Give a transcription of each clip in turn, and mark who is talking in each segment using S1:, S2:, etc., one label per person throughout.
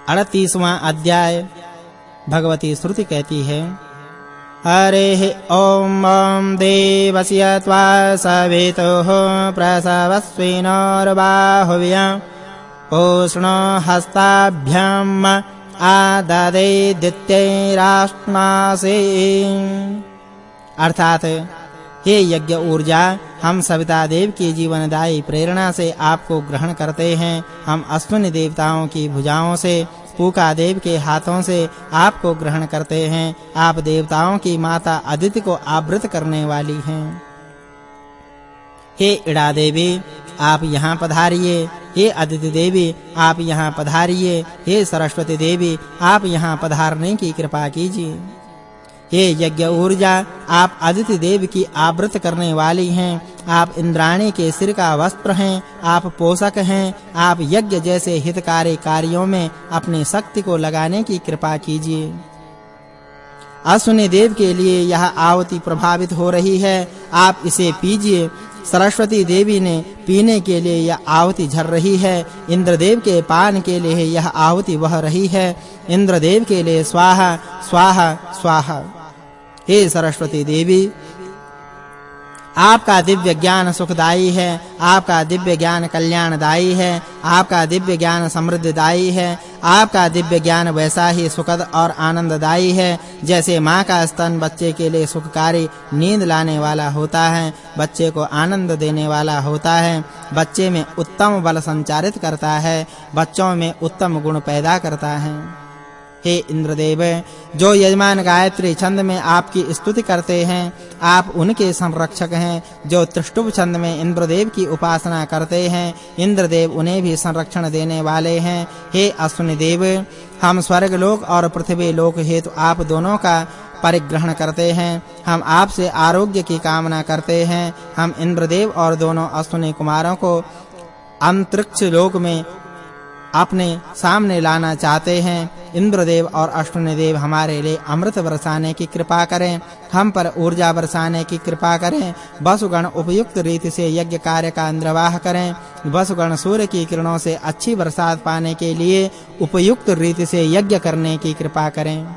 S1: 38वां अध्याय। भगवती श्रुति कहती है, हरे ओम देवस्य त्वा सवितुः प्रसवस्विनोर्बाहुव्यम् उष्ण हस्ताभ्याम् आददे दित्यैराश्मासे। अर्थात हे यज्ञ ऊर्जा, हम सविता देव की जीवनदायी प्रेरणा से आपको ग्रहण करते हैं। हम अश्विनी देवताओं की भुजाओं से, पूका देव के हाथों से आपको ग्रहण करते हैं। आप देवताओं की माता अदिति को आवृत करने वाली हैं। हे इड़ा देवी, आप यहाँ पधारिए। हे अदिति देवी, आप यहाँ पधारिए। हे सरस्वती देवी, आप यहाँ पधारने की कृपा कीजिए। हे यज्ञ ऊर्जा, आप अदिति देव की आवृत करने वाली हैं। आप इंद्राणी के सिर का वस्त्र हैं। आप पोषक हैं। आप यज्ञ जैसे हितकारी कार्यों में अपनी शक्ति को लगाने की कृपा कीजिए। अश्विनी देव के लिए यह आहुति प्रभावित हो रही है, आप इसे पीजिए। सरस्वती देवी ने पीने के लिए यह आहुति झर रही है। इंद्रदेव के पान के लिए यह आहुति बह रही है। इंद्रदेव के लिए स्वाहा स्वाहा स्वाहा। हे सरस्वती देवी, आपका दिव्य ज्ञान सुखदायी है। आपका दिव्य ज्ञान कल्याणदायी है। आपका दिव्य ज्ञान समृद्धिदायी है। आपका दिव्य ज्ञान वैसा ही सुखद और आनंददायी है जैसे माँ का स्तन बच्चे के लिए सुखकारी नींद लाने वाला होता है, बच्चे को आनंद देने वाला होता है, बच्चे में उत्तम बल संचारित करता है, बच्चों में उत्तम गुण पैदा करता है। हे इंद्रदेव, जो यजमान गायत्री छंद में आपकी स्तुति करते हैं, आप उनके संरक्षक हैं। जो त्रिष्टुप छंद में इंद्रदेव की उपासना करते हैं, इंद्रदेव उन्हें भी संरक्षण देने वाले हैं। हे अश्विनी देव, हम स्वर्ग लोक और पृथ्वी लोक हेतु आप दोनों का परिग्रहण करते हैं। हम आपसे आरोग्य की कामना करते हैं। हम इंद्रदेव और दोनों अश्विनी कुमारों को अंतरिक्ष लोक में अपने सामने लाना चाहते हैं। इंद्रदेव और अश्विनी देव हमारे लिए अमृत बरसाने की कृपा करें, हम पर ऊर्जा बरसाने की कृपा करें। वसुगण उपयुक्त रीति से यज्ञ कार्य का निर्वाह करें। वसुगण सूर्य की किरणों से अच्छी बरसात पाने के लिए उपयुक्त रीति से यज्ञ करने की कृपा करें।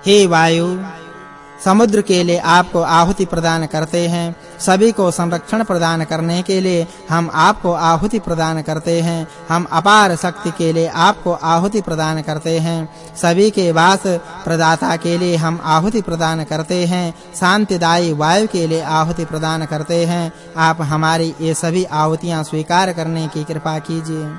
S1: हे वायु, समुद्र के लिए आपको आहुति प्रदान करते हैं। सभी को संरक्षण प्रदान करने के लिए हम आपको आहुति प्रदान करते हैं। हम अपार शक्ति के लिए आपको आहुति प्रदान करते हैं। सभी के वास प्रदाता के लिए हम आहुति प्रदान करते हैं। शांतिदायी वायु के लिए आहुति प्रदान करते हैं। आप हमारी ये सभी आहुतियां स्वीकार करने की कृपा कीजिए।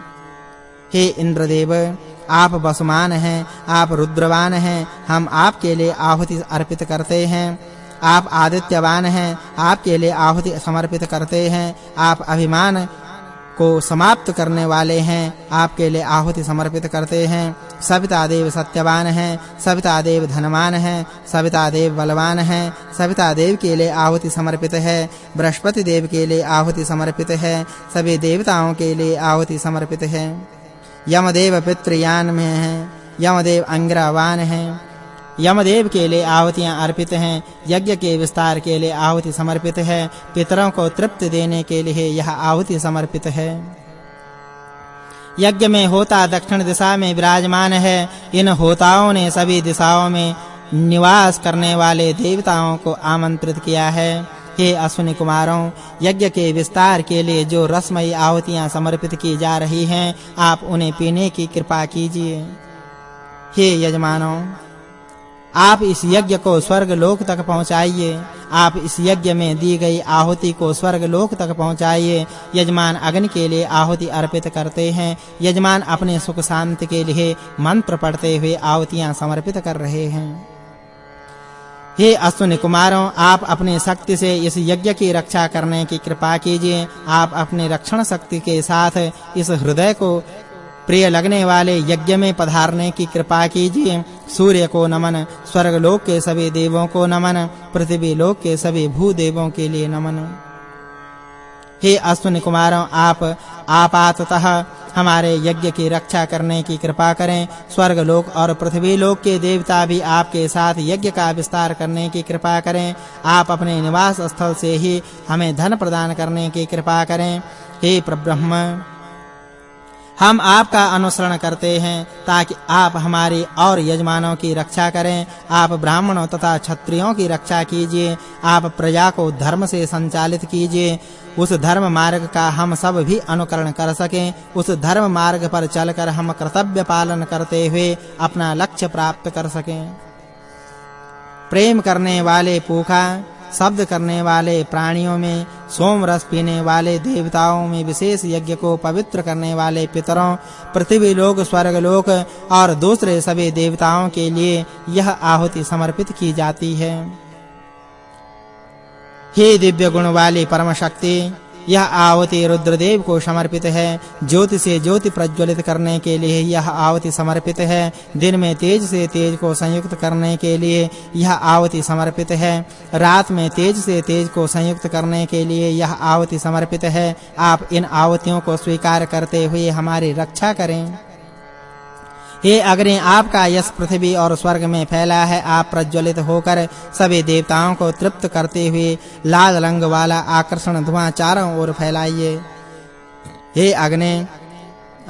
S1: हे इंद्रदेव, आप वसुमान हैं, आप रुद्रवान हैं। हम आपके लिए आहुति अर्पित करते हैं। आप आदित्यवान हैं, आपके लिए आहुति समर्पित करते हैं। आप अभिमान को समाप्त करने वाले हैं, आपके लिए आहुति समर्पित करते हैं। सविता देव सत्यवान हैं, सविता देव धनवान हैं, सविता देव बलवान हैं। सविता देव के लिए आहुति समर्पित है। बृहस्पति देव के लिए आहुति समर्पित है। सभी देवताओं के लिए आहुति समर्पित है। यमदेव पितृयान में हैं। यमदेव अंग्रवान हैं। यमदेव के लिए आहुतियां अर्पित हैं। यज्ञ के विस्तार के लिए आहुति समर्पित है। पितरों को तृप्ति देने के लिए यह आहुति समर्पित है। यज्ञ में होता दक्षिण दिशा में विराजमान है। इन होताओं ने सभी दिशाओं में निवास करने वाले देवताओं को आमंत्रित किया है। हे अश्विनी कुमारों, यज्ञ के विस्तार के लिए जो रसमयी आहुतियां समर्पित की जा रही हैं, आप उन्हें पीने की कृपा कीजिए। हे यजमानों, आप इस यज्ञ को स्वर्ग लोक तक पहुंचाइए। आप इस यज्ञ में दी गई आहुति को स्वर्ग लोक तक पहुंचाइए। यजमान अग्नि के लिए आहुति अर्पित करते हैं। यजमान अपने सुख शांति के लिए मंत्र पढ़ते हुए आहुतियां समर्पित कर रहे हैं। हे अश्विनी कुमारों, आप अपनी शक्ति से इस यज्ञ की रक्षा करने की कृपा कीजिए। आप अपनी रक्षण शक्ति के साथ इस हृदय को प्रिय लगने वाले यज्ञ में पधारने की कृपा कीजिए। सूर्य को नमन, स्वर्ग लोक के सभी देवों को नमन, पृथ्वी लोक के सभी भूदेवों के लिए नमन। हे अश्विनी कुमारों, आप आपाततः हमारे यज्ञ की रक्षा करने की कृपा करें। स्वर्ग लोक और पृथ्वी लोक के देवता भी आपके साथ यज्ञ का विस्तार करने की कृपा करें। आप अपने निवास स्थल से ही हमें धन प्रदान करने की कृपा करें। हे परब्रह्म, हम आपका अनुसरण करते हैं ताकि आप हमारे और यजमानों की रक्षा करें। आप ब्राह्मणों तथा क्षत्रियों की रक्षा कीजिए। आप प्रजा को धर्म से संचालित कीजिए। उस धर्म मार्ग का हम सब भी अनुकरण कर सकें। उस धर्म मार्ग पर चलकर हम कर्तव्य पालन करते हुए अपना लक्ष्य प्राप्त कर सकें। प्रेम करने वाले पूखा, शब्द करने वाले प्राणियों में, सोम रस पीने वाले देवताओं में, विशेष यज्ञ को पवित्र करने वाले पितरों, पृथ्वी लोक, स्वर्ग लोक और दूसरे सभी देवताओं के लिए यह आहुति समर्पित की जाती है। हे दिव्य गुण वाली परम शक्ति, यह आहुति रुद्रदेव को समर्पित है। ज्योति से ज्योति प्रज्वलित करने के लिए यह आहुति समर्पित है। दिन में तेज से तेज को संयुक्त करने के लिए यह आहुति समर्पित है। रात में तेज से तेज को संयुक्त करने के लिए यह आहुति समर्पित है। आप इन आहुतियों को स्वीकार करते हुए हमारी रक्षा करें। हे अग्नि, आपका यश पृथ्वी और स्वर्ग में फैला है। आप प्रज्वलित होकर सभी देवताओं को तृप्त करते हुए लाल रंग वाला आकर्षण धुआं चारों ओर फैलाइए। हे अग्नि,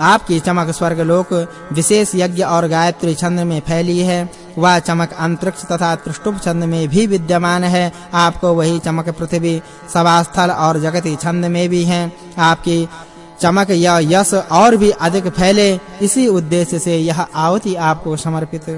S1: आपकी चमक स्वर्ग लोक, विशेष यज्ञ और गायत्री छंद में फैली है। वह चमक अंतरिक्ष तथा त्रिष्टुप छंद में भी विद्यमान है। आपको वही चमक पृथ्वी, सभास्थल और जगती छंद में भी है। आपकी चमक या यश और भी अधिक फैले, इसी उद्देश्य से यह आहुति आपको समर्पित।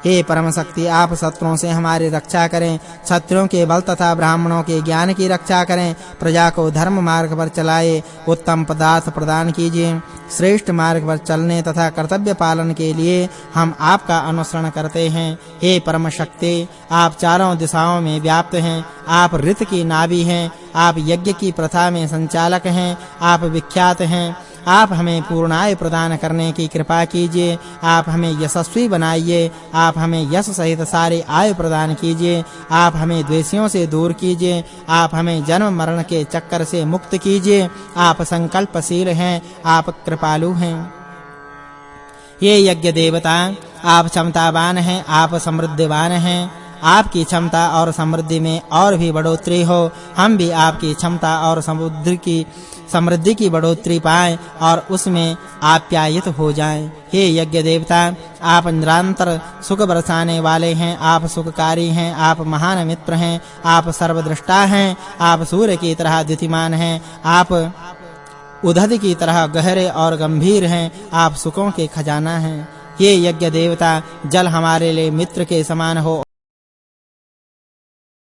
S1: हे परम शक्ति, आप शत्रुओं से हमारी रक्षा करें। क्षत्रियों के बल तथा ब्राह्मणों के ज्ञान की रक्षा करें। प्रजा को धर्म मार्ग पर चलाए, उत्तम पदार्थ प्रदान कीजिए। श्रेष्ठ मार्ग पर चलने तथा कर्तव्य पालन के लिए हम आपका अनुसरण करते हैं। हे परम शक्ति, आप चारों दिशाओं में व्याप्त हैं। आप ऋत की नाभि हैं। आप यज्ञ की प्रथा में संचालक हैं। आप विख्यात हैं। आप हमें पूर्णायु प्रदान करने की कृपा कीजिए। आप हमें यशस्वी बनाइए। आप हमें यश सहित सारी आयु प्रदान कीजिए। आप हमें द्वेषियों से दूर कीजिए। आप हमें जन्म मरण के चक्कर से मुक्त कीजिए। आप संकल्पशील हैं। आप कृपालु हैं। ये यज्ञ देवता, आप क्षमतावान हैं। आप समृद्धिवान हैं। आपकी क्षमता और समृद्धि में और भी बढ़ोतरी हो। हम भी आपकी क्षमता और समृद्धि की बढ़ोतरी पाएं और उसमें आप्यायित हो जाएं। हे यज्ञ देवता, आप निरंतर सुख बरसाने वाले हैं। आप सुखकारी हैं। आप महान मित्र हैं। आप सर्वद्रष्टा हैं। आप सूर्य की तरह द्युतिमान हैं। आप उदध की तरह गहरे और गंभीर हैं। आप सुखों के खजाना हैं। ये यज्ञ देवता, जल हमारे लिए मित्र के समान हो